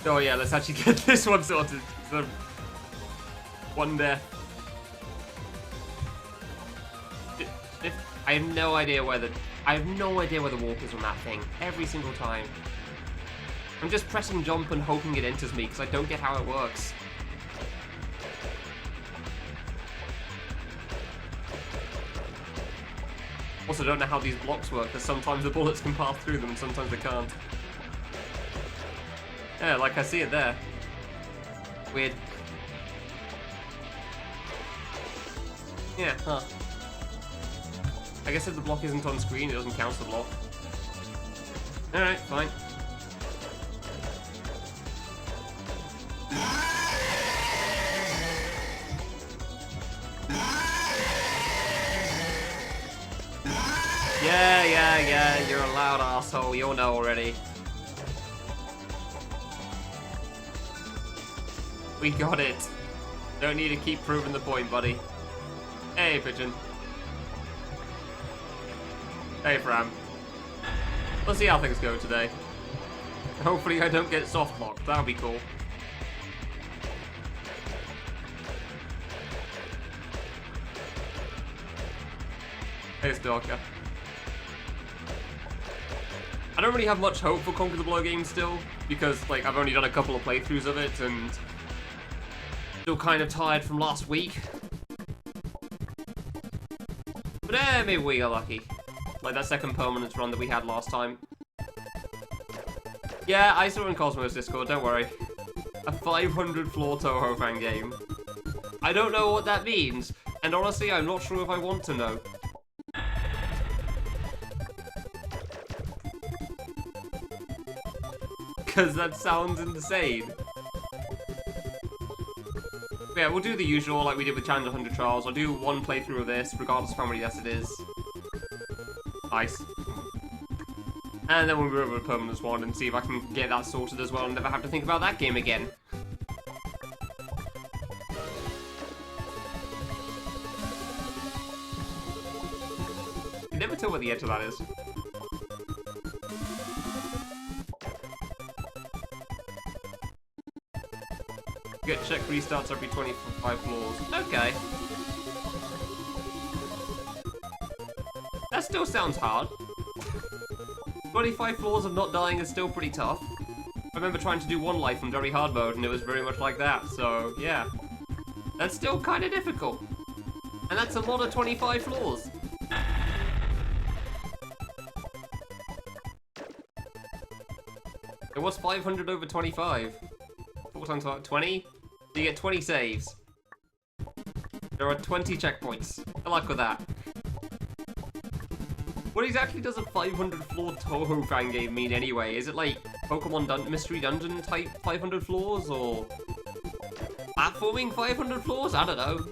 Oh yeah, let's actually get this one sorted. So, one death. I have no idea where the warp is on that thing. Every single time. I'm just pressing jump and hoping it enters me because I don't get how it works. Also, don't know how these blocks work, because sometimes the bullets can pass through them and sometimes they can't. Yeah, like I see it there. Weird. Yeah, huh. I guess if the block isn't on screen, it doesn't count as the block. Alright, fine. Yeah, you're a loud asshole, you'll know already. We got it. Don't need to keep proving the point, buddy. Hey, Pigeon. Hey, Fram. Let's see how things go today. Hopefully I don't get soft locked, that'll be cool. Hey, Stalker. I don't really have much hope for Conquer the Blow game still, because like I've only done a couple of playthroughs of it and still kind of tired from last week. But maybe we are lucky. Like that second permanence run that we had last time. Yeah, I saw it in Cosmo's Discord, don't worry. A 500 floor Toho fan game. I don't know what that means, and honestly I'm not sure if I want to know. Because that sounds insane. Yeah, we'll do the usual like we did with Challenge 100 Trials. I'll do one playthrough of this, regardless of how many deaths it is. Nice. And then we'll move over to Permanence 1 and see if I can get that sorted as well and never have to think about that game again. You can never tell where the edge of that is. Get check restarts every 25 floors. Okay. That still sounds hard. 25 floors of not dying is still pretty tough. I remember trying to do one life on very hard mode and it was very much like that, so yeah. That's still kind of difficult. And that's a lot of 25 floors. It was 500 over 25. 4 times 20? You get 20 saves. There are 20 checkpoints. Good luck with that. What exactly does a 500 floor Toho fan game mean anyway? Is it like Pokemon Mystery Dungeon type 500 floors or platforming 500 floors? I don't know.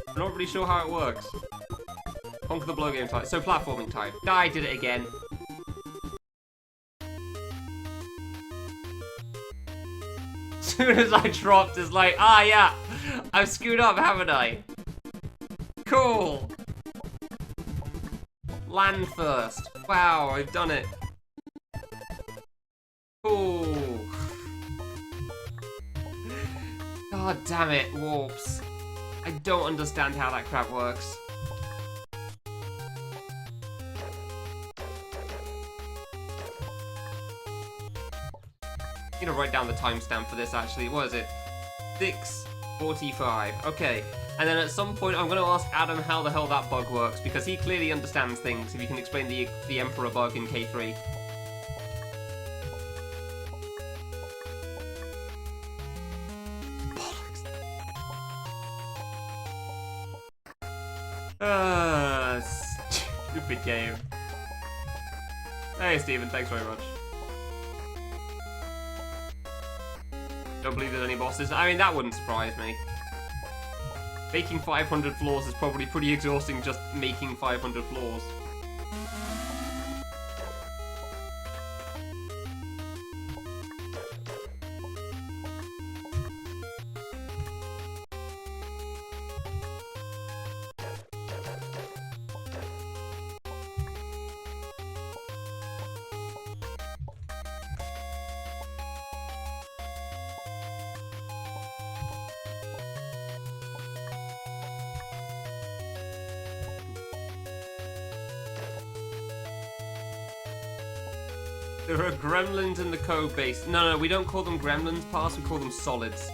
I'm not really sure how it works. Conquer the Blow game type. So platforming type. I did it again. As soon as I dropped, it's like, ah yeah, I've screwed up, haven't I? Cool. Land first. Wow, I've done it. Cool. God damn it, warps. I don't understand how that crap works. I'm gonna write down the timestamp for this actually. What is it? 6:45. Okay. And then at some point I'm gonna ask Adam how the hell that bug works because he clearly understands things if you can explain the Emperor bug in K3. Stupid game. Hey Steven, thanks very much. Don't believe there's any bosses. I mean, that wouldn't surprise me. Making 500 floors is probably pretty exhausting just making 500 floors. There are gremlins in the code base. No, we don't call them gremlins, Pass, we call them solids.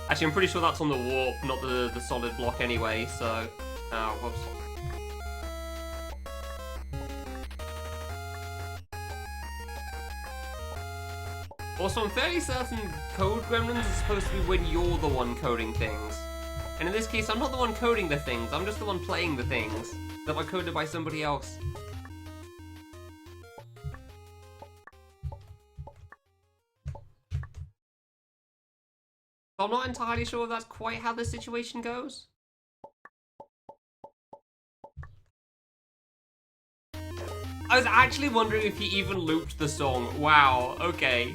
Actually, I'm pretty sure that's on the warp, not the solid block anyway, so... Oh, whoops. Also, I'm fairly certain code gremlins are supposed to be when you're the one coding things. And in this case, I'm not the one coding the things, I'm just the one playing the things that are coded by somebody else. I'm not entirely sure if that's quite how this situation goes. I was actually wondering if he even looped the song. Wow, okay.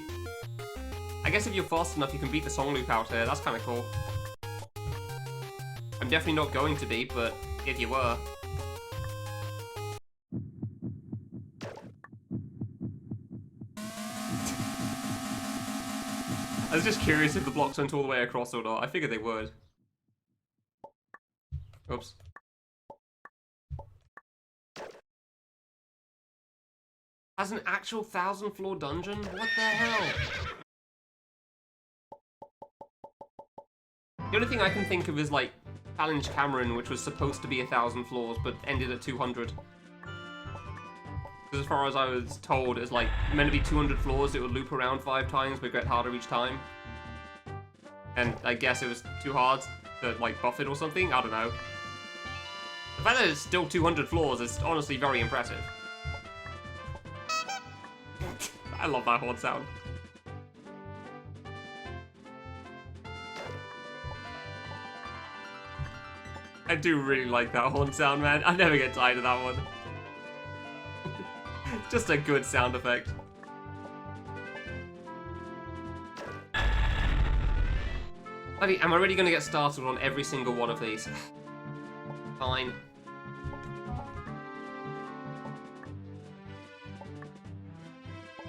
I guess if you're fast enough, you can beat the song loop out here. That's kind of cool. I'm definitely not going to be, but if you were. I was just curious if the blocks went all the way across or not. I figured they would. Oops. As an actual 1,000-floor dungeon? What the hell? The only thing I can think of is, like, Challenge Cameron, which was supposed to be 1,000 floors, but ended at 200. Because as far as I was told, it's like meant to be 200 floors, it would loop around 5 times, but get harder each time. And I guess it was too hard to, like, buff it or something? I don't know. The fact that it's still 200 floors is honestly very impressive. I love that horn sound. I do really like that horn sound, man. I never get tired of that one. Just a good sound effect. Am I really going to get started on every single one of these? Fine.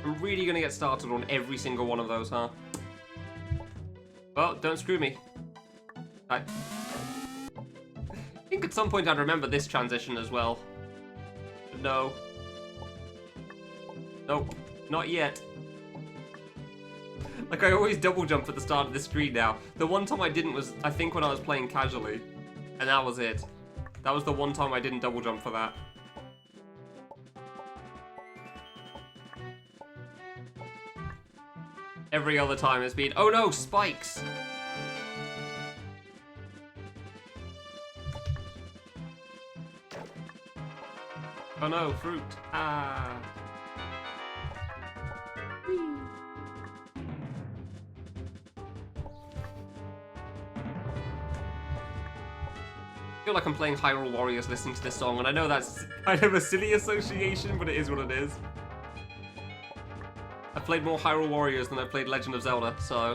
I'm really going to get started on every single one of those, huh? Well, don't screw me. I think at some point I'd remember this transition as well. But no. Nope, not yet. Like, I always double jump at the start of the screen now. The one time I didn't was, I think, when I was playing casually. And that was it. That was the one time I didn't double jump for that. Every other time it's been, oh no, spikes! Oh no, fruit. Ah. I feel like I'm playing Hyrule Warriors listening to this song, and I know that's kind of a silly association, but it is what it is. I've played more Hyrule Warriors than I've played Legend of Zelda, so...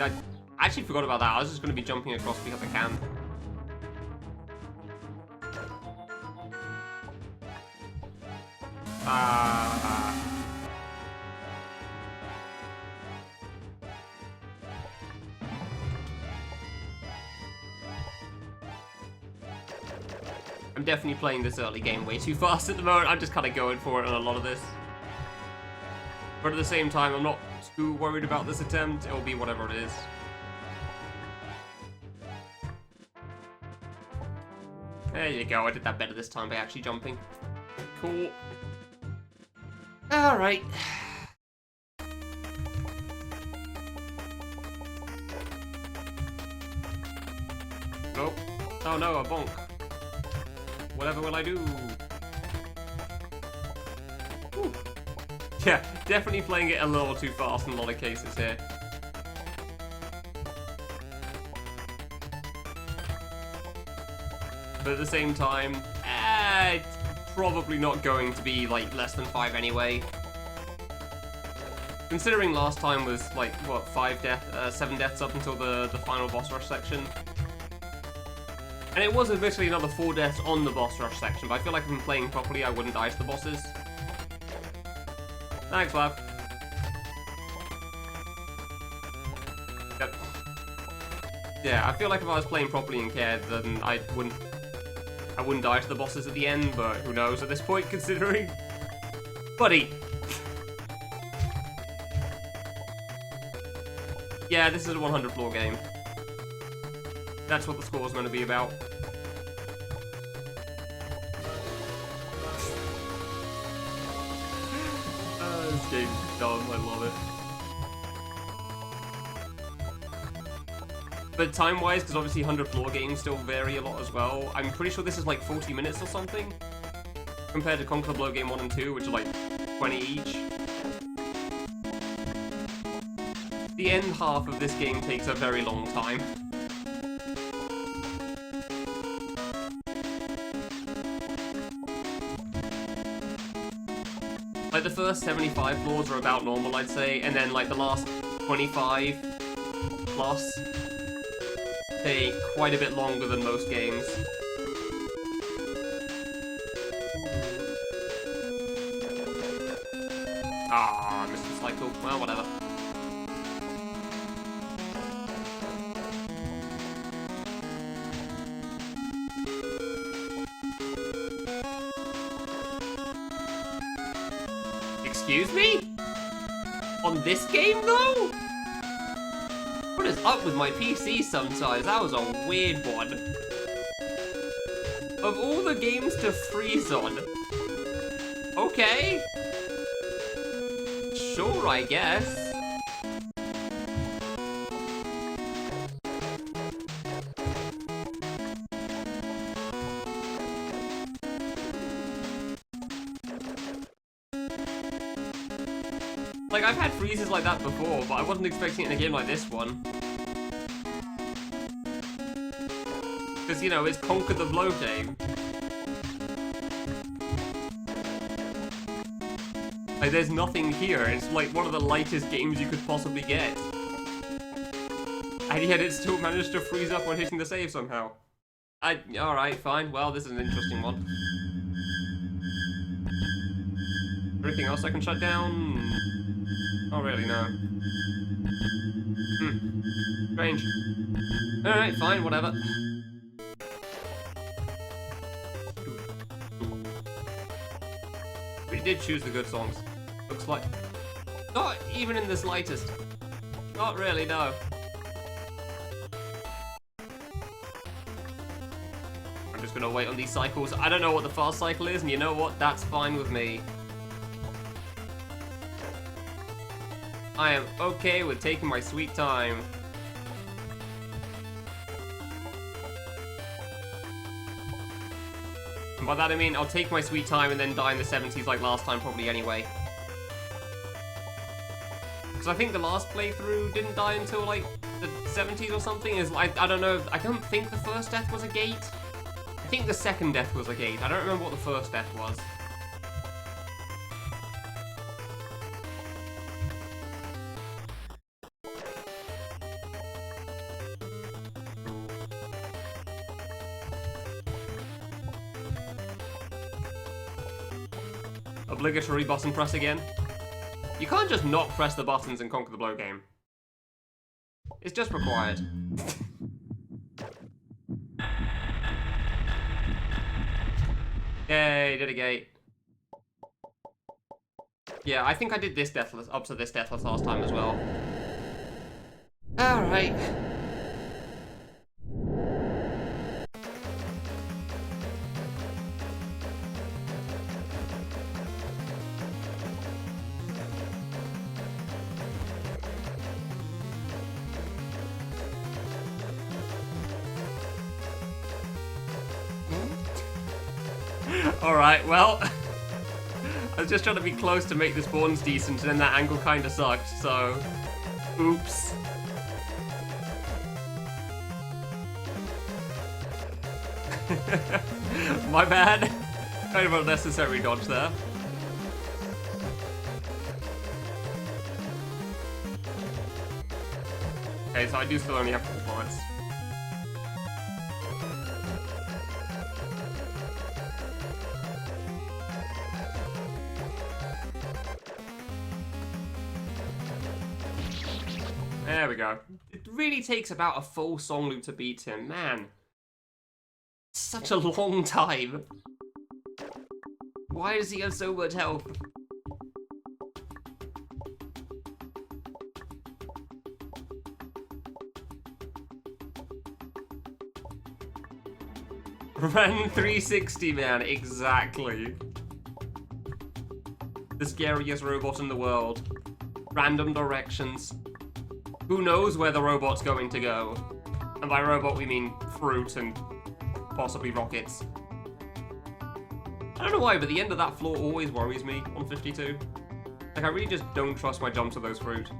I actually forgot about that. I was just going to be jumping across because I can. I'm definitely playing this early game way too fast at the moment. I'm just kind of going for it on a lot of this. But at the same time, I'm not too worried about this attempt. It'll be whatever it is. There you go. I did that better this time by actually jumping. Cool. Alright. Oh. Oh no, a bonk. Whatever will I do? Whew. Yeah, definitely playing it a little too fast in a lot of cases here. But at the same time, it's probably not going to be like less than 5 anyway. Considering last time was like, what, 7 deaths up until the final boss rush section. And it was admittedly another 4 deaths on the boss rush section, but I feel like if I'm playing properly, I wouldn't die to the bosses. Thanks, Lav. Yep. Yeah, I feel like if I was playing properly and cared, then I wouldn't die to the bosses at the end, but who knows at this point, considering... Buddy! Yeah, this is a 100 floor game. That's what the score's going to be about. This game's dumb, I love it. But time-wise, because obviously 100 floor games still vary a lot as well, I'm pretty sure this is like 40 minutes or something, compared to Conquer the Blow Game 1 and 2, which are like 20 each. The end half of this game takes a very long time. Like, the first 75 floors are about normal, I'd say, and then, like, the last 25 plus take quite a bit longer than most games. Ah, I missed the cycle. Well, whatever. Excuse me? On this game, though? What is up with my PC sometimes? That was a weird one. Of all the games to freeze on. Okay. Sure, I guess. Like, I've had freezes like that before, but I wasn't expecting it in a game like this one. Because, you know, it's Conquer the Blow game. Like, there's nothing here. It's like one of the lightest games you could possibly get. And yet it still managed to freeze up when hitting the save somehow. Alright, fine. Well, this is an interesting one. Anything else I can shut down? Not really, no. Strange. Alright, fine, whatever. We did choose the good songs. Looks like... Not even in the slightest. Not really, no. I'm just gonna wait on these cycles. I don't know what the fast cycle is, and you know what? That's fine with me. I am okay with taking my sweet time. And by that I mean I'll take my sweet time and then die in the 70s like last time probably anyway. Because I think the last playthrough didn't die until like the 70s or something. I don't know, I don't think the first death was a gate. I think the second death was a gate. I don't remember what the first death was. Obligatory button press again. You can't just not press the buttons in Conquer the Blow game. It's just required. Yay, did a gate. Yeah, I think I did this Deathless, up to this Deathless last time as well. Alright. Alright, well, I was just trying to be close to make the spawns decent, and then that angle kinda sucked, so... Oops. My bad. Kind of unnecessary dodge there. Okay, so I do still only have 4 bullets. There we go. It really takes about a full song loop to beat him, man. Such a long time. Why does he have so much health? Ren 360, man, exactly. The scariest robot in the world. Random directions. Who knows where the robot's going to go? And by robot, we mean fruit and possibly rockets. I don't know why, but the end of that floor always worries me on 52. Like, I really just don't trust my jumps to those fruit.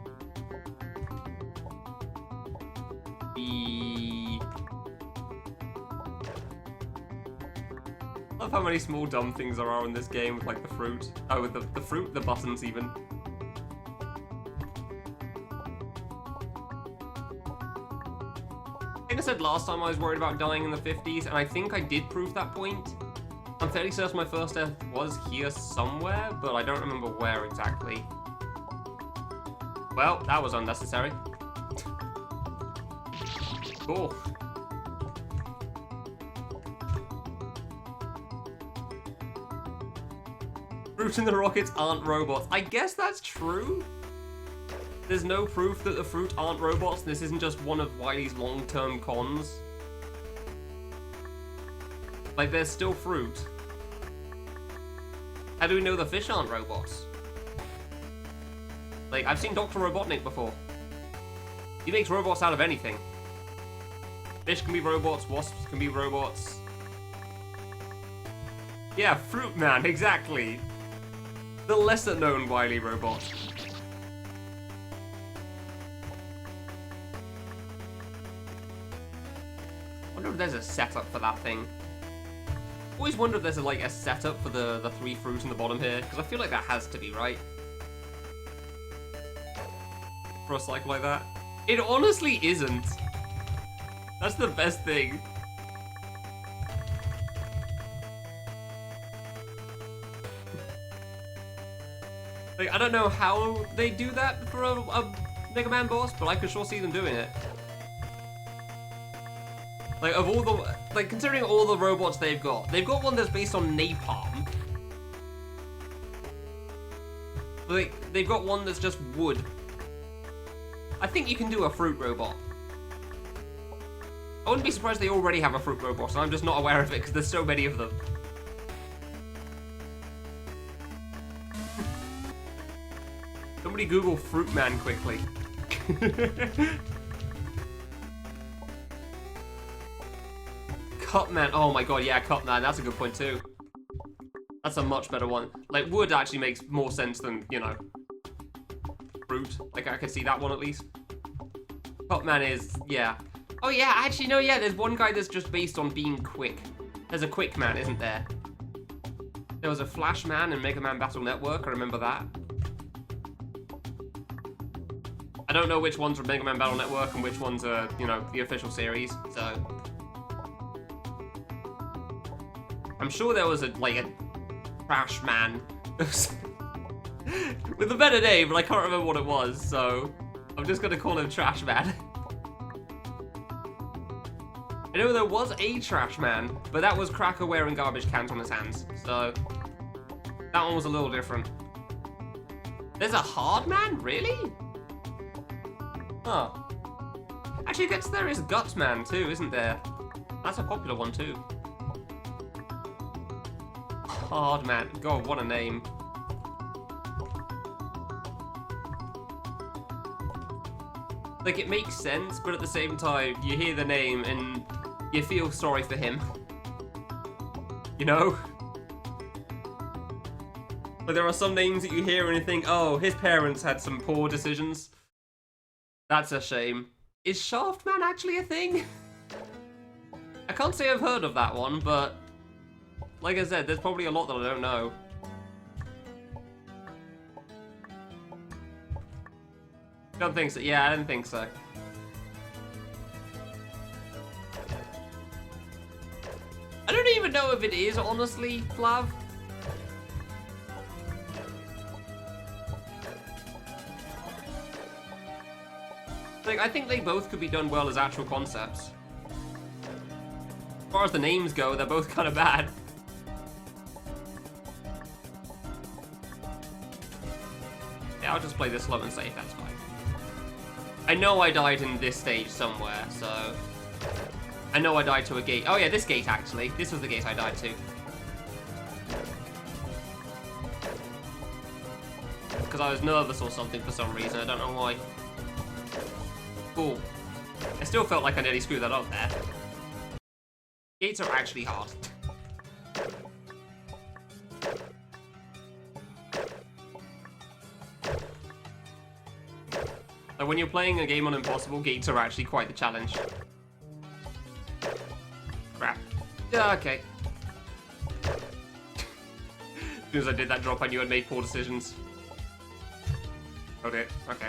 I love how many small dumb things there are in this game with, like, the fruit. Oh, with the fruit, the buttons, even. I think I said last time I was worried about dying in the 50s, and I think I did prove that point. I'm fairly certain my first death was here somewhere, but I don't remember where exactly. Well, that was unnecessary. Cool. Fruit and the rockets aren't robots. I guess that's true. There's no proof that the fruit aren't robots. This isn't just one of Wily's long-term cons. Like, there's still fruit. How do we know the fish aren't robots? Like, I've seen Dr. Robotnik before. He makes robots out of anything. Fish can be robots, wasps can be robots. Yeah, Fruit Man, exactly. The lesser-known Wily robot. I wonder if there's a setup for that thing. Always wonder if there's a setup for the 3 fruit in the bottom here, because I feel like that has to be, right? For a cycle like that. It honestly isn't. That's the best thing. Like, I don't know how they do that for a Mega Man boss, but I could sure see them doing it. Like, of all the, like, considering all the robots they've got one that's based on napalm. Like, they've got one that's just wood. I think you can do a fruit robot. I wouldn't be surprised they already have a fruit robot, and I'm just not aware of it because there's so many of them. Somebody Google Fruit Man quickly. Cut Man. Oh my god, yeah, Cut Man. That's a good point too. That's a much better one. Like, wood actually makes more sense than, you know, fruit. Like, I could see that one at least. Cut Man is, yeah. Oh yeah, actually, no, yeah, there's one guy that's just based on being quick. There's a Quick Man, isn't there? There was a Flash Man in Mega Man Battle Network, I remember that. I don't know which ones are Mega Man Battle Network and which ones are, you know, the official series, so... I'm sure there was a Trash Man with a better name, but I can't remember what it was, so I'm just gonna call him Trash Man. I know there was a Trash Man, but that was Cracker wearing garbage cans on his hands, so that one was a little different. There's a Hard Man? Really? Huh. Actually, I guess there is Guts Man too, isn't there? That's a popular one too. Hard Man. God, what a name. Like, it makes sense, but at the same time, you hear the name and you feel sorry for him. You know? But there are some names that you hear and you think, oh, his parents had some poor decisions. That's a shame. Is Shaft Man actually a thing? I can't say I've heard of that one, but like I said, there's probably a lot that I don't know. Don't think so. Yeah, I didn't think so. I don't even know if it is, honestly, Flav. Like, I think they both could be done well as actual concepts. As far as the names go, they're both kind of bad. Yeah, I'll just play this slow and safe, that's fine. I know I died in this stage somewhere, so... I know I died to a gate. Oh yeah, this gate, actually. This was the gate I died to. Because I was nervous or something for some reason, I don't know why. Cool. I still felt like I nearly screwed that up there. Gates are actually hard. So when you're playing a game on Impossible, gates are actually quite the challenge. Crap. Yeah, okay. As soon as I did that drop, I knew I'd made poor decisions. Oh dear, okay.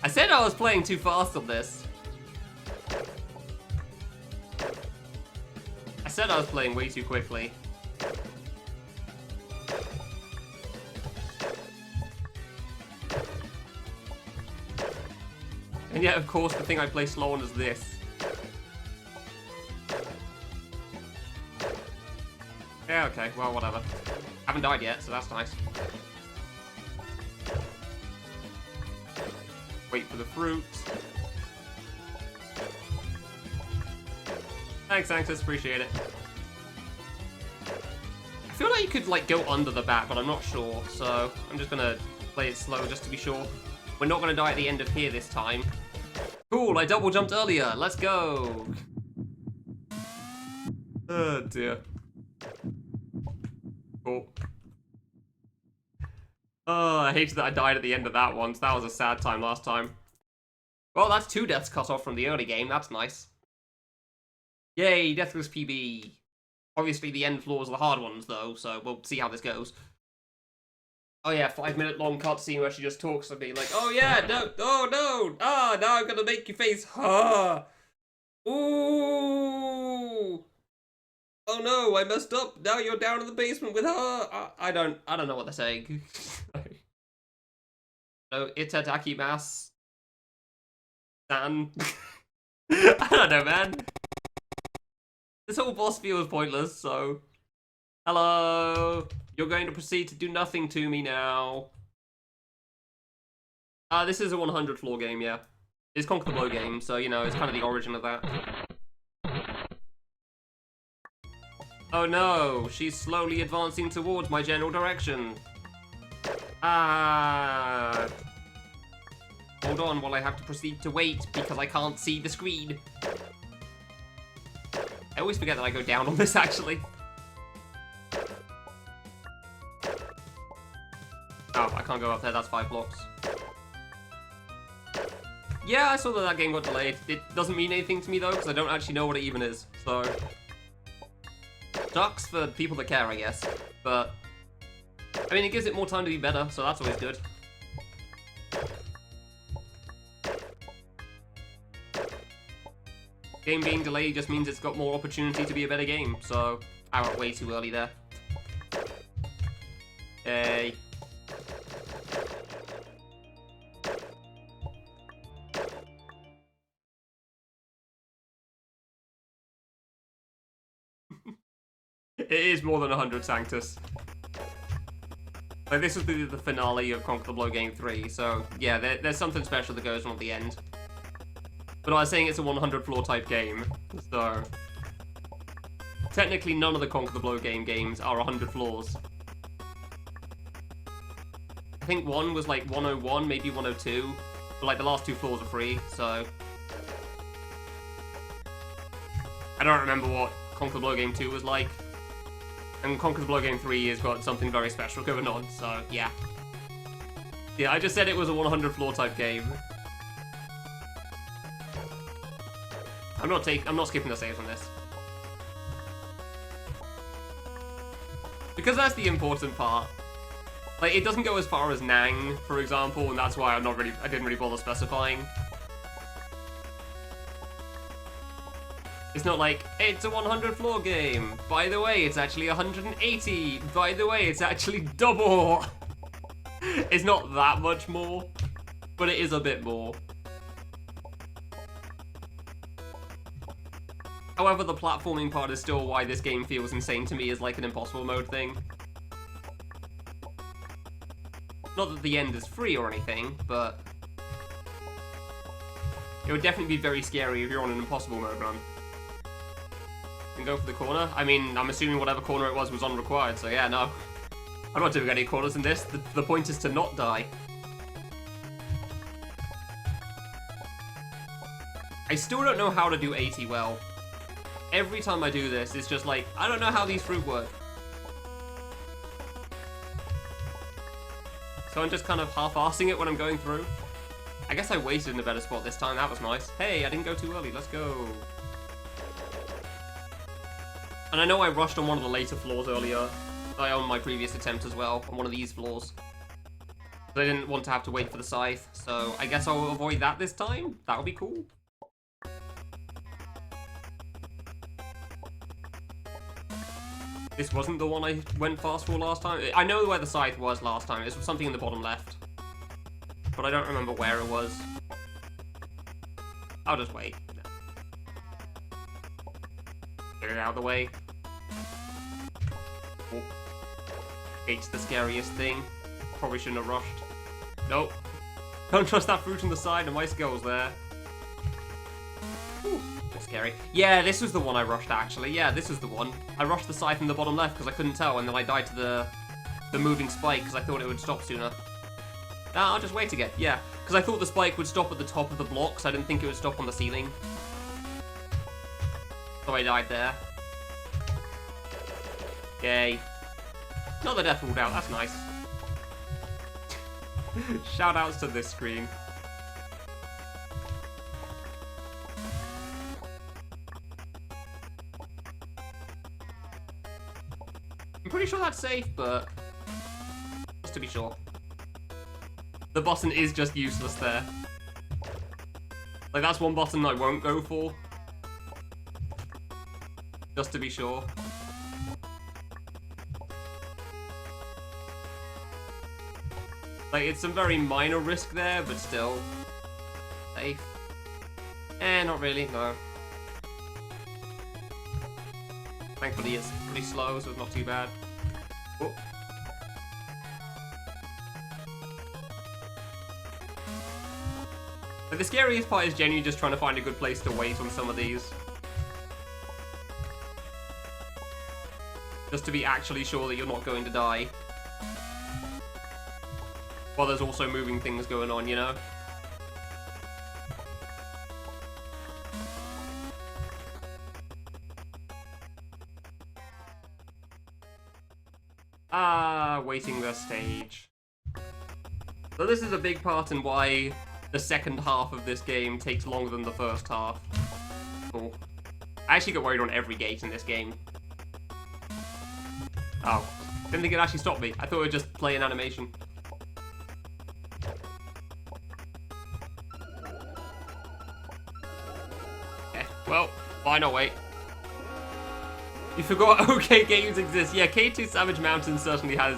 I said I was playing too fast on this. I said I was playing way too quickly. And yet, of course, the thing I play slow on is this. Yeah, okay, well, whatever. Haven't died yet, so that's nice. Wait for the fruit. Thanks, Sanctus, appreciate it. I feel like you could, like, go under the bat, but I'm not sure, so I'm just gonna play it slow just to be sure. We're not gonna die at the end of here this time. Cool, I double jumped earlier, let's go! Oh dear. Cool. Oh, I hated that I died at the end of that one, so that was a sad time last time. Well, that's 2 deaths cut off from the early game, that's nice. Yay, Deathless PB. Obviously the end floors are the hard ones though, so we'll see how this goes. Oh yeah, 5-minute long cutscene where she just talks to me like, oh yeah, no, oh no, ah, now I'm gonna make you face, ah, ooh, oh no, I messed up, now you're down in the basement with her, I don't know what they're saying. No, itadakimasu. San. I don't know, man. This whole boss feels pointless, so... Hello! You're going to proceed to do nothing to me now. This is a 100 floor game, yeah. It's Conquer the Blow game, so, you know, it's kind of the origin of that. Oh no, she's slowly advancing towards my general direction. Ah. Hold on while I have to proceed to wait because I can't see the screen. I always forget that I go down on this, actually. Oh, I can't go up there, that's 5 blocks. Yeah, I saw that game got delayed. It doesn't mean anything to me, though, because I don't actually know what it even is, so... Sucks for people that care, I guess. But... I mean, it gives it more time to be better, so that's always good. Game being delayed just means it's got more opportunity to be a better game, so I went way too early there. Hey. It is more than 100 Sanctus. Like, this will be the finale of Conquer the Blow Game 3, so yeah, there's something special that goes on at the end. But I was saying it's a 100 floor type game, so... Technically, none of the Conquer the Blow games are 100 floors. I think one was like 101, maybe 102, but like the last 2 floors are free, so... I don't remember what Conquer the Blow Game 2 was like. And Conquer the Blow Game 3 has got something very special going on, so yeah. Yeah, I just said it was a 100 floor type game. I'm not skipping the saves on this. Because that's the important part. Like, it doesn't go as far as Nang, for example, and that's why I didn't really bother specifying. It's not like, it's a 100 floor game. By the way, it's actually 180. By the way, it's actually double. It's not that much more, but it is a bit more. However, the platforming part is still why this game feels insane to me as like an impossible mode thing. Not that the end is free or anything, but it would definitely be very scary if you're on an impossible mode run. And go for the corner. I mean, I'm assuming whatever corner it was unrequired, so yeah, no. I'm not doing any corners in this. The point is to not die. I still don't know how to do 80 well. Every time I do this, it's just like, I don't know how these fruit work. So I'm just kind of half-arsing it when I'm going through. I guess I waited in a better spot this time, that was nice. Hey, I didn't go too early, let's go. And I know I rushed on one of the later floors earlier. On my previous attempt as well, on one of these floors. But I didn't want to have to wait for the scythe, so I guess I'll avoid that this time. That would be cool. This wasn't the one I went fast for last time. I know where the scythe was last time. It was something in the bottom left. But I don't remember where it was. I'll just wait. Get it out of the way. Oh. It's the scariest thing. Probably shouldn't have rushed. Nope. Don't trust that fruit on the side and my skull's there. Ooh, that's scary. Yeah, this was the one I rushed actually. Yeah, this was the one. I rushed the scythe in the bottom left because I couldn't tell, and then I died to the moving spike because I thought it would stop sooner. Nah, I'll just wait again. Yeah, because I thought the spike would stop at the top of the block, so I didn't think it would stop on the ceiling. So I died there. Yay. Another death ruled out, that's nice. Shoutouts to this screen. I'm pretty sure that's safe, but just to be sure. The button is just useless there. Like, that's one button I won't go for. Just to be sure. Like, it's some very minor risk there, but still. Safe. Not really, no. Thankfully it's pretty slow, so it's not too bad. Oh. But the scariest part is genuinely just trying to find a good place to wait on some of these. Just to be actually sure that you're not going to die. While there's also moving things going on, you know? Waiting the stage. So this is a big part in why the second half of this game takes longer than the first half. Cool. I actually got worried on every gate in this game. Oh. Didn't think it actually stopped me. I thought it would just play an animation. Well, why not wait? You forgot OK games exist. Yeah, K2 Savage Mountain certainly has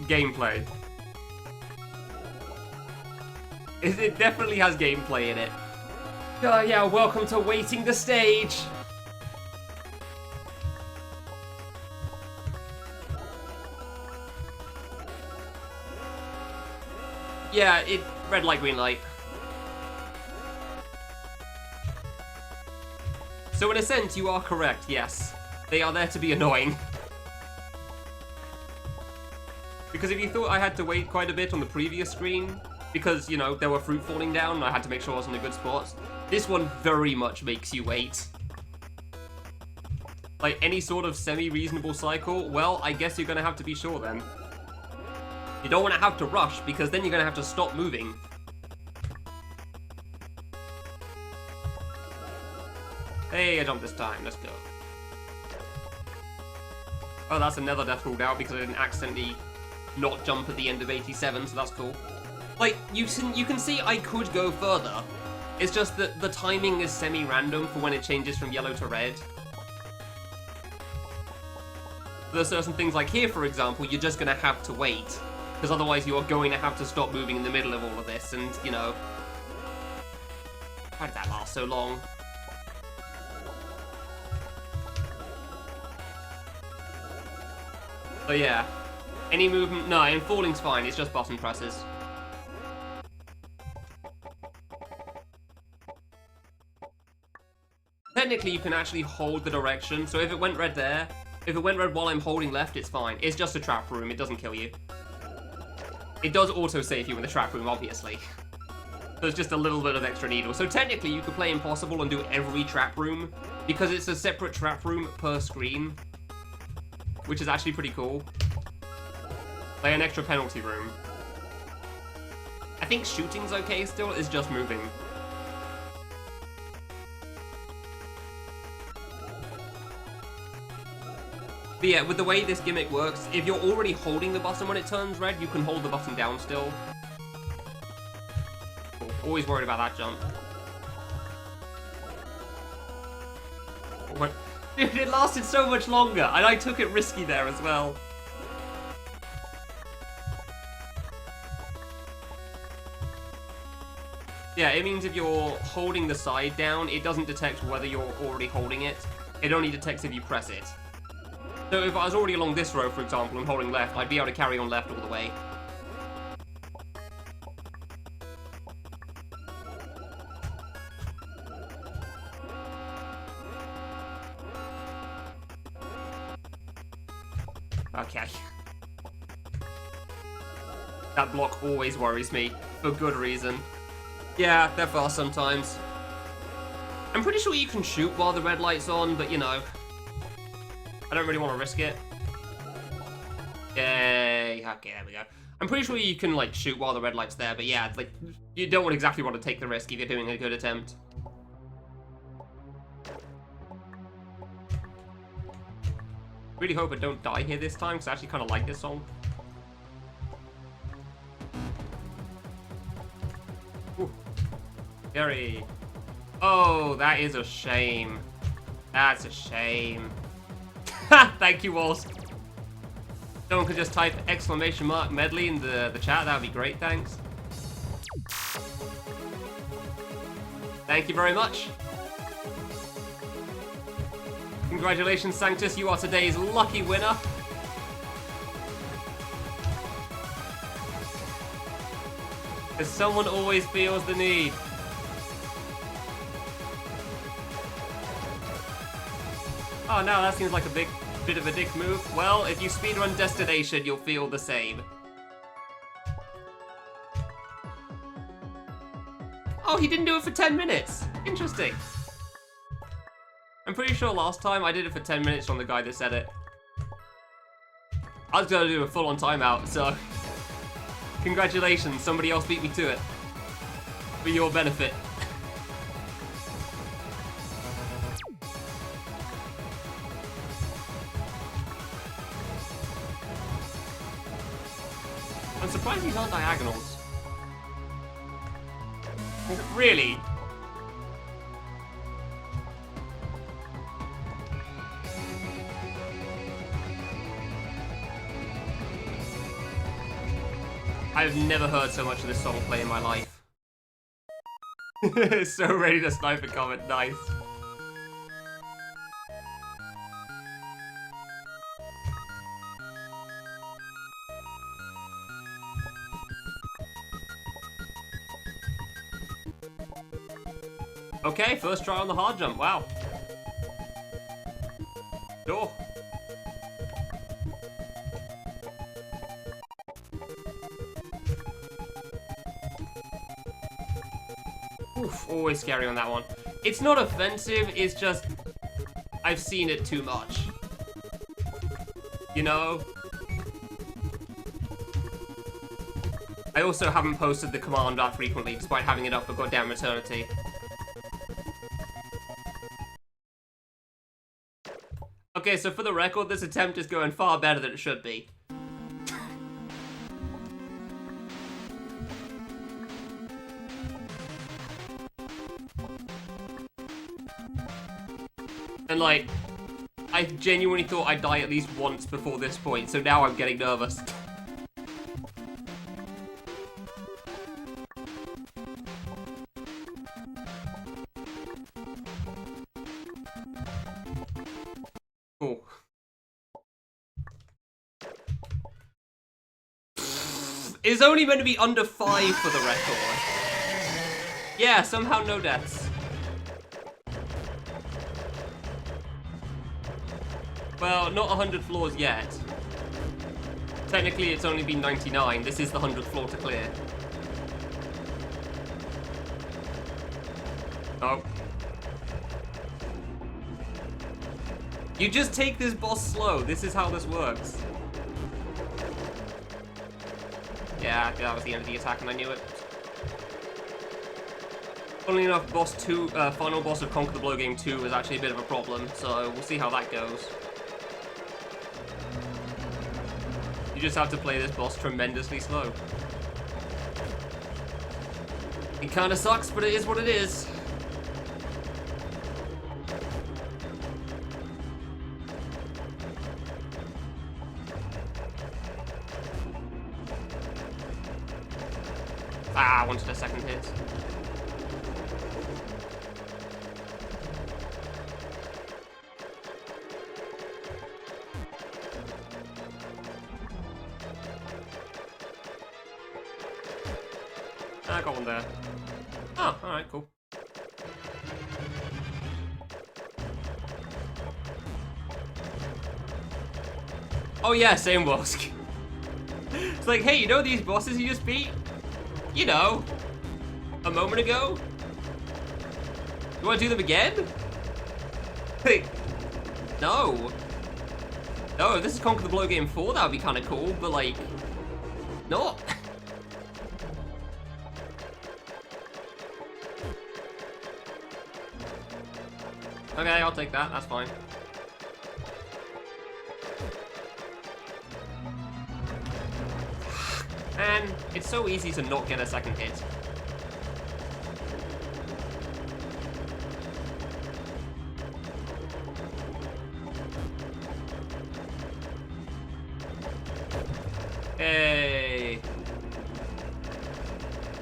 gameplay. It definitely has gameplay in it. Yeah, welcome to waiting the stage. Yeah, red light, green light. So in a sense, you are correct, yes. They are there to be annoying. Because if you thought I had to wait quite a bit on the previous screen, because, you know, there were fruit falling down and I had to make sure I was in a good spot, this one very much makes you wait. Like, any sort of semi-reasonable cycle, well, I guess you're gonna have to be sure then. You don't want to have to rush, because then you're gonna have to stop moving. Hey, I jumped this time. Let's go. Oh, that's another death ruled out because I didn't accidentally not jump at the end of 87, so that's cool. Like, you can see I could go further. It's just that the timing is semi-random for when it changes from yellow to red. There are certain things like here, for example, you're just gonna have to wait. Because otherwise you are going to have to stop moving in the middle of all of this, and, you know... Why did that last so long? So yeah, any movement... No, and falling's fine, it's just button presses. Technically, you can actually hold the direction, so if it went red there, if it went red while I'm holding left, it's fine. It's just a trap room, it doesn't kill you. It does auto-save you in the trap room, obviously. There's just a little bit of extra needle. So technically, you could play Impossible and do every trap room, because it's a separate trap room per screen, which is actually pretty cool. Like an extra penalty room. I think shooting's okay still, it's just moving. But yeah, with the way this gimmick works, if you're already holding the button when it turns red, you can hold the button down still. Cool. Always worried about that jump. What? Dude, it lasted so much longer, and I took it risky there as well. Yeah, it means if you're holding the side down, it doesn't detect whether you're already holding it. It only detects if you press it. So if I was already along this row, for example, and holding left, I'd be able to carry on left all the way. Okay. That block always worries me, for good reason. Yeah, they're fast sometimes. I'm pretty sure you can shoot while the red light's on, but you know. I don't really want to risk it. Yay. Okay, there we go. I'm pretty sure you can, like, shoot while the red light's there, but yeah, it's like, you don't exactly want to take the risk if you're doing a good attempt. Really hope I don't die here this time, because I actually kind of like this song. Ooh. Scary. Oh, that is a shame. That's a shame. Thank you, Walls. Someone could just type exclamation mark medley in the chat. That would be great, thanks. Thank you very much. Congratulations, Sanctus. You are today's lucky winner. Because someone always feels the need. Oh no, that seems like a bit of a dick move. Well, if you speedrun Destination, you'll feel the same. Oh, he didn't do it for 10 minutes. Interesting. I'm pretty sure last time I did it for 10 minutes from the guy that said it. I was gonna do a full-on timeout, so... Congratulations, somebody else beat me to it. For your benefit. I'm surprised these aren't diagonals. Really? I've never heard so much of this song play in my life. So ready to snipe a comment, nice. Okay, first try on the hard jump, wow. Sure. Oof, always scary on that one. It's not offensive, it's just... I've seen it too much. You know? I also haven't posted the command that frequently, despite having it up for goddamn eternity. Okay, so for the record, this attempt is going far better than it should be. And like, I genuinely thought I'd die at least once before this point, so now I'm getting nervous. Cool. It's only meant to be under 5 for the record. Yeah, somehow no deaths. Well, not 100 floors yet. Technically, it's only been 99. This is the 100th floor to clear. Oh. You just take this boss slow. This is how this works. Yeah, that was the end of the attack and I knew it. Funnily enough, boss 2, final boss of Conquer the Blow Game 2 is actually a bit of a problem, so we'll see how that goes. You just have to play this boss tremendously slow. It kinda sucks, but it is what it is. Ah, I wanted a second hit. I got one there. Oh, alright, cool. Oh yeah, same Wosk. It's like, hey, you know these bosses you just beat? You know, a moment ago? You want to do them again? Hey, no. No, if this is Conquer the Blow Game 4, that would be kind of cool, but like, not. Okay, I'll take that, that's fine. And it's so easy to not get a second hit. Hey.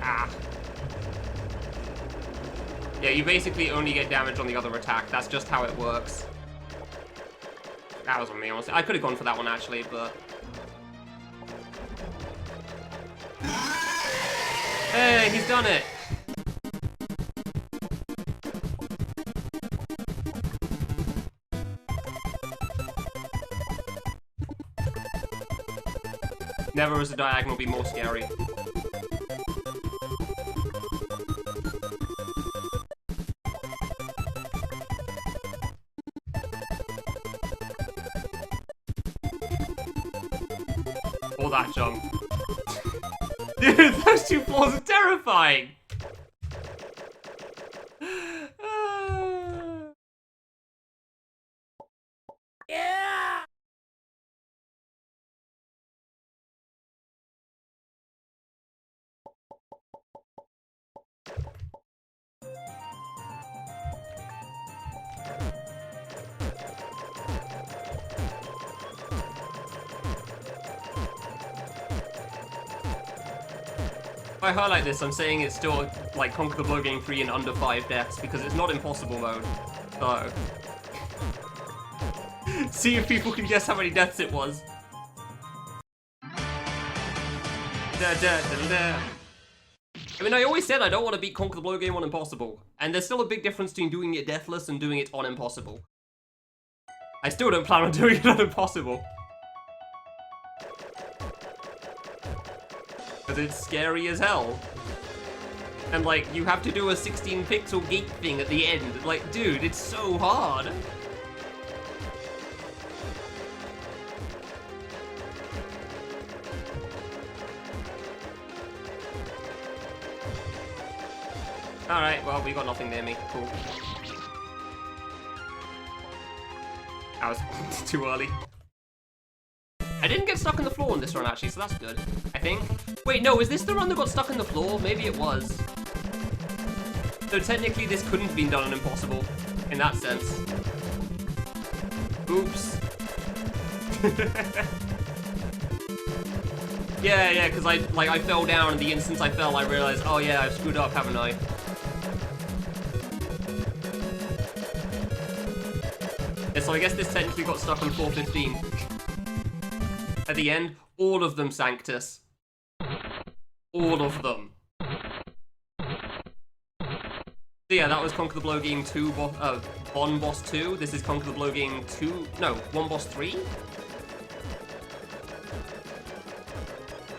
Ah. Yeah, you basically only get damage on the other attack. That's just how it works. That was on me, honestly. I could have gone for that one, actually, but... Hey, he's done it! Never has a diagonal be more scary. Or that jump. Dude, those two floors are terrifying! Yeah! If I highlight this, I'm saying it's still like Conquer the Blow Game 3 in under 5 deaths because it's not impossible mode. So see if people can guess how many deaths it was. Da, da, da, da. I mean, I always said I don't want to beat Conquer the Blow Game on impossible, and there's still a big difference between doing it deathless and doing it on impossible. I still don't plan on doing it on impossible. Because it's scary as hell. And like, you have to do a 16 pixel gate thing at the end. Like, dude, it's so hard. Alright, well, we got nothing near me. Cool. That was too early. I didn't get stuck in the floor on this run, actually, so that's good, I think. Wait, no, is this the run that got stuck in the floor? Maybe it was. So technically, this couldn't have been done on impossible, in that sense. Oops. Yeah, because I fell down, and the instant I fell, I realized, oh yeah, I've screwed up, haven't I? Yeah, so I guess this technically got stuck on 415. At the end, all of them Sanctus. All of them. So yeah, that was Conquer the Blow Game 2, 1 Boss 2. This is Conquer the Blow Game 2, no, 1 Boss 3?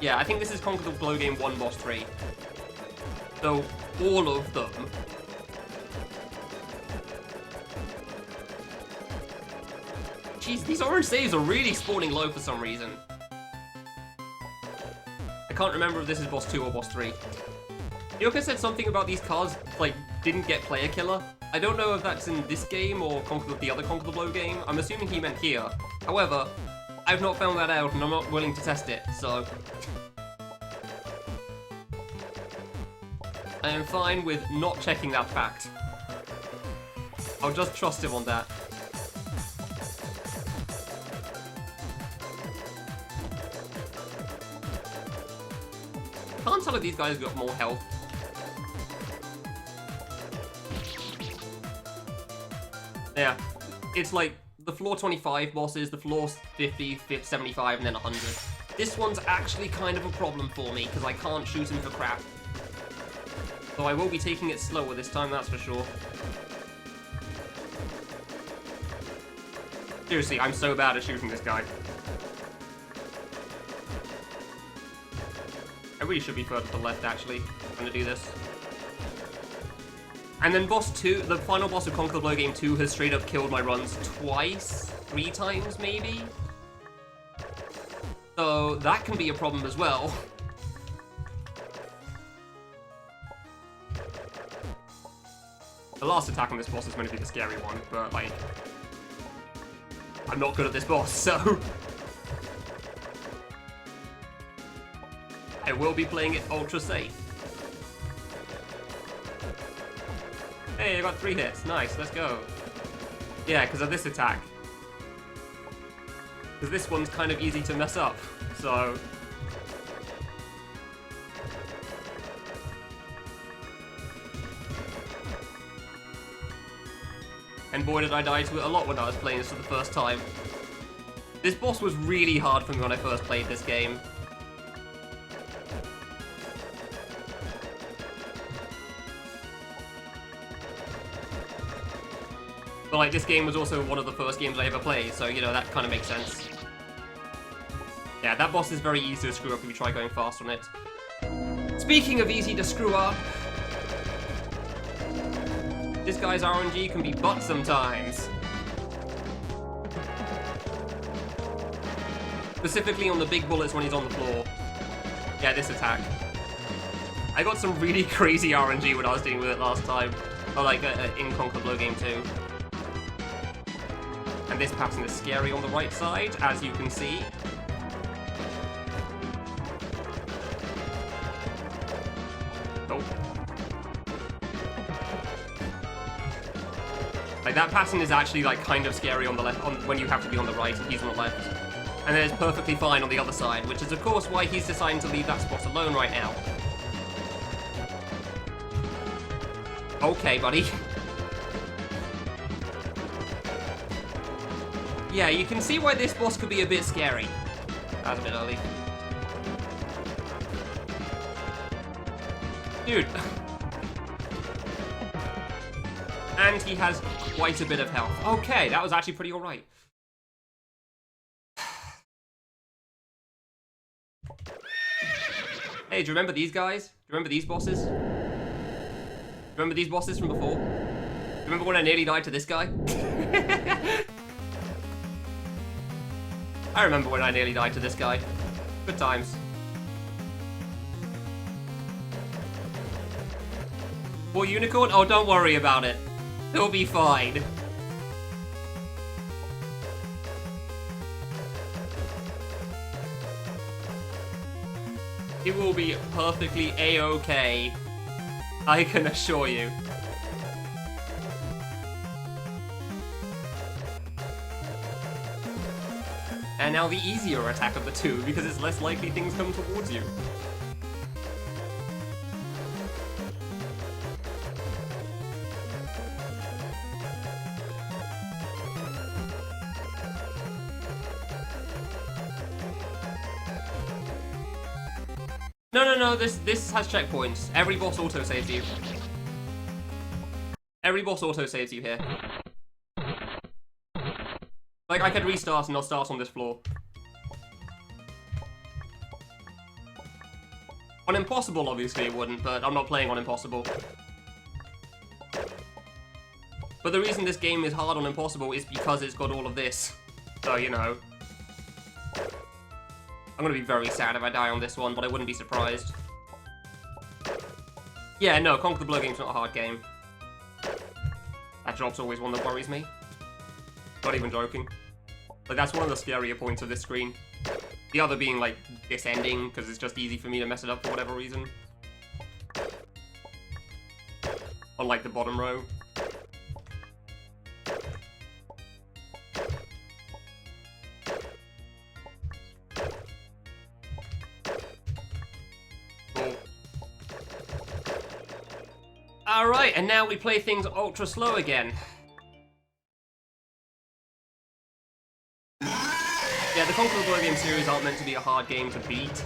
Yeah, I think this is Conquer the Blow Game 1 Boss 3. So, all of them. Jeez, these orange saves are really spawning low for some reason. I can't remember if this is Boss 2 or Boss 3. Yoka said something about these cards, like, didn't get player killer. I don't know if that's in this game or the other Conquer the Blow game. I'm assuming he meant here. However, I've not found that out and I'm not willing to test it, so... I am fine with not checking that fact. I'll just trust him on that. Can't tell if these guys got more health. Yeah, it's like the floor 25 bosses, the floor 50, 75, and then 100. This one's actually kind of a problem for me, because I can't shoot him for crap. So I will be taking it slower this time, that's for sure. Seriously, I'm so bad at shooting this guy. I really should be further to the left, actually. I'm gonna do this. And then boss 2, the final boss of Conquer the Blow Game 2 has straight up killed my runs twice? 3 times, maybe? So that can be a problem as well. The last attack on this boss is going to be the scary one, but, like... I'm not good at this boss, so... I will be playing it ultra safe. Hey, I got 3 hits. Nice, let's go. Yeah, because of this attack. Because this one's kind of easy to mess up, so... And boy did I die to it a lot when I was playing this for the first time. This boss was really hard for me when I first played this game. But like, this game was also one of the first games I ever played, so you know, that kind of makes sense. Yeah, that boss is very easy to screw up if you try going fast on it. Speaking of easy to screw up, this guy's RNG can be butt sometimes. Specifically on the big bullets when he's on the floor. Yeah, this attack. I got some really crazy RNG when I was dealing with it last time. Or like in Conquer the Blow Game 2. And this pattern is scary on the right side, as you can see. Oh. Like, that pattern is actually, like, kind of scary on the left, when you have to be on the right and he's on the left. And then it's perfectly fine on the other side, which is, of course, why he's deciding to leave that spot alone right now. Okay, buddy. Yeah, you can see why this boss could be a bit scary. That was a bit early. Dude. And he has quite a bit of health. Okay, that was actually pretty alright. Hey, do you remember these guys? Do you remember these bosses? Do you remember these bosses from before? Do you remember when I nearly died to this guy? I remember when I nearly died to this guy. Good times. More unicorn? Oh, don't worry about it. He'll be fine. He will be perfectly A-okay. I can assure you. and now the easier attack of the two, because it's less likely things come towards you. No, this has checkpoints. Every boss auto-saves you. Every boss auto-saves you here. Like, I could restart and I'll start on this floor. On Impossible, obviously it wouldn't, but I'm not playing on Impossible. But the reason this game is hard on Impossible is because it's got all of this. So, you know. I'm gonna be very sad if I die on this one, but I wouldn't be surprised. Yeah, no, Conquer the Blur game's not a hard game. That drop's always one that worries me. Not even joking. Like, that's one of the scarier points of this screen. The other being, like, this ending, because it's just easy for me to mess it up for whatever reason. On, like, the bottom row. Alright, and now we play things ultra slow again. Yeah, the Conquer the Blur game series aren't meant to be a hard game to beat.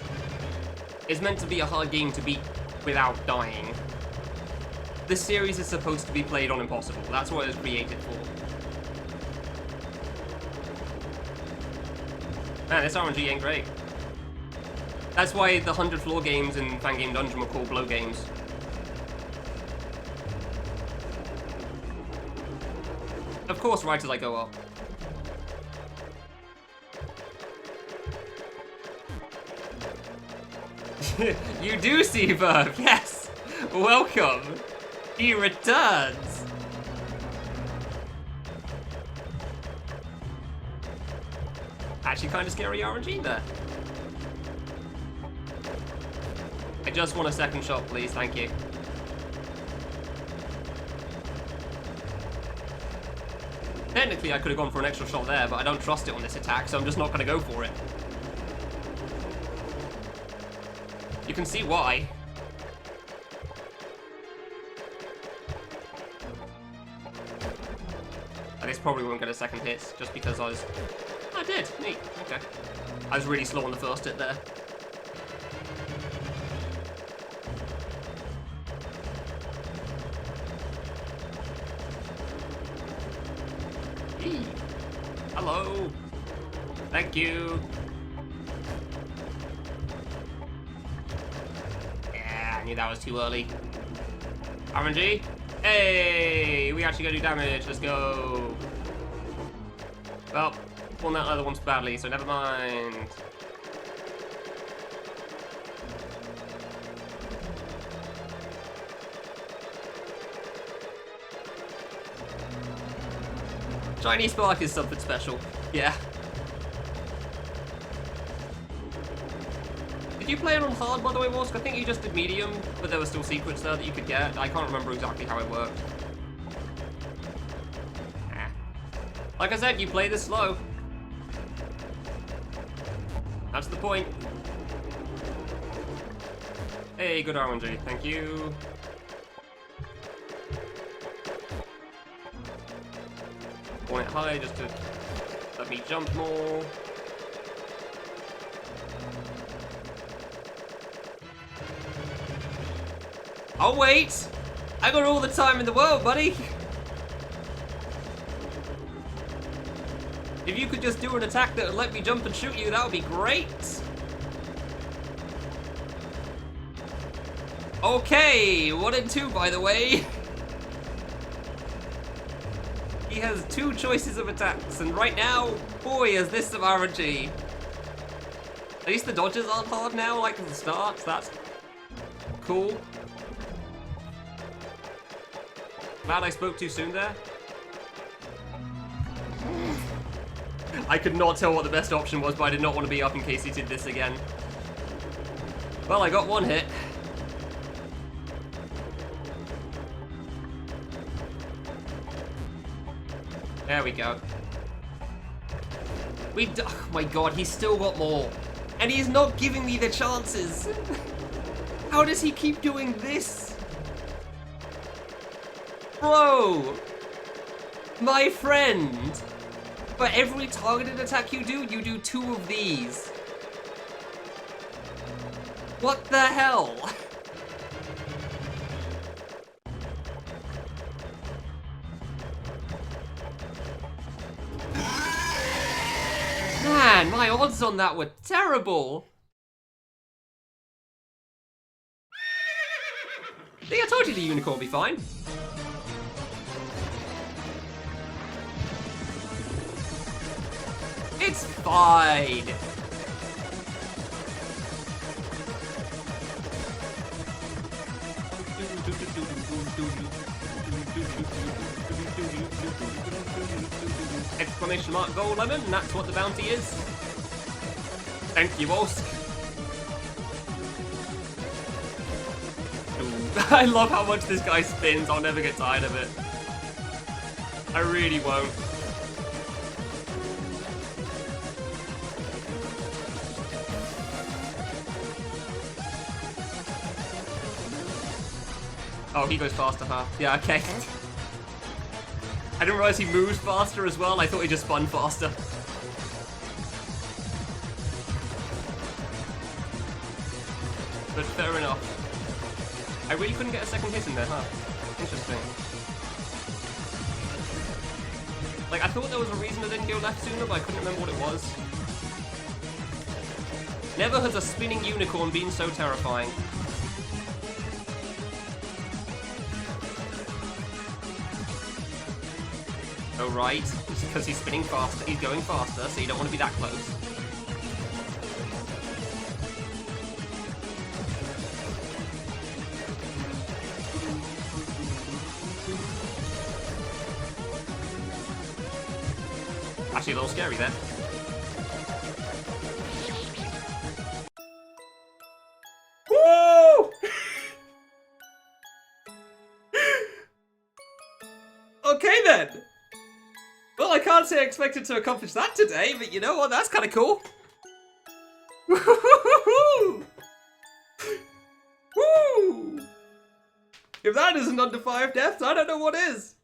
It's meant to be a hard game to beat without dying. This series is supposed to be played on Impossible. That's what it was created for. Man, this RNG ain't great. That's why the 100 floor games in Fangame Dungeon were called blow games. Of course, right as I go up. You do see Verb, yes! Welcome! He returns! Actually kind of scary RNG there. I just want a second shot, please, thank you. Technically, I could have gone for an extra shot there, but I don't trust it on this attack, so I'm just not going to go for it. You can see why. I just probably won't get a second hit, just because I did. Neat. Okay. I was really slow on the first hit there. Hello. Thank you. Yeah, I knew that was too early. RNG. Hey, we actually gotta do damage. Let's go. Well, won that other once badly, so never mind. Shiny Spark is something special. Yeah. Did you play it on hard, by the way, Wask? I think you just did medium, but there were still secrets there that you could get. I can't remember exactly how it worked. Nah. Like I said, you play this slow. That's the point. Hey, good RNG. Thank you. Want it high just to let me jump more. Oh wait! I got all the time in the world, buddy! If you could just do an attack that would let me jump and shoot you, that would be great! Okay, 1 and 2, by the way. He has 2 choices of attacks, and right now, boy, is this some RNG. At least the dodges aren't hard now, like at the start, so that's cool. Glad I spoke too soon there. I could not tell what the best option was, but I did not want to be up in case he did this again. Well, I got 1 hit. There we go. Oh my god, he's still got more. And he's not giving me the chances. How does he keep doing this? Bro! My friend! For every targeted attack you do 2 of these. What the hell? Man, my odds on that were terrible. See, I told you the unicorn would be fine. It's fine. Exclamation mark gold lemon, and that's what the bounty is. Thank you, Osk. I love how much this guy spins. I'll never get tired of it. I really won't. Oh, he goes faster, huh? Yeah, okay. I didn't realize he moves faster as well. I thought he just spun faster. But fair enough. I really couldn't get a second hit in there, huh? Interesting. Like, I thought there was a reason I didn't go left sooner, but I couldn't remember what it was. Never has a spinning unicorn been so terrifying. Oh, right. It's because he's spinning faster. He's going faster, so you don't want to be that close. Actually, a little scary there. Woo! Okay then. Well, I can't say I expected to accomplish that today, but you know what? That's kind of cool. Woo! If that isn't under 5 deaths, I don't know what is.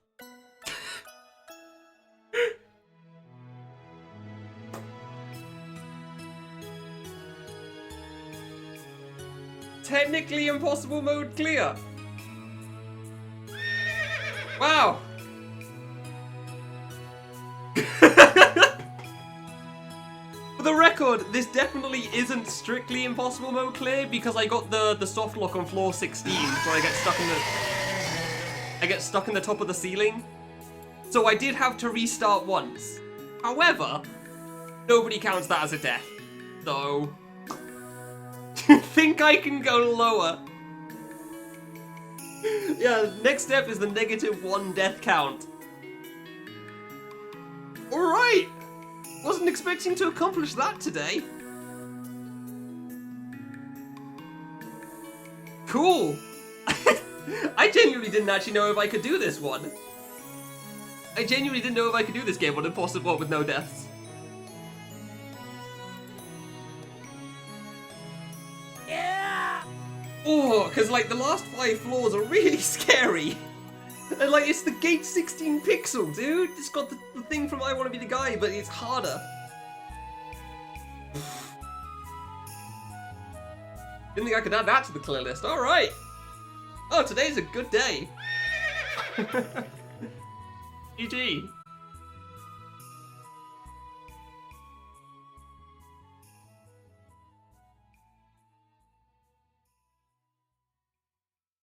Technically impossible mode clear. Wow. For the record, this definitely isn't strictly impossible mode clear because I got the soft lock on floor 16, where I get stuck in the top of the ceiling. So I did have to restart once. However, nobody counts that as a death. So think I can go lower. Yeah, next step is the -1 death count. Alright! Wasn't expecting to accomplish that today. Cool! I genuinely didn't actually know if I could do this one. I genuinely didn't know if I could do this game on impossible with no deaths. Yeah! Oh, because like the last 5 floors are really scary. And like, it's the gate 16 pixel, dude. It's got the thing from I Want to Be the Guy, but it's harder. Didn't think I could add that to the clear list. Alright. Oh, today's a good day. GG.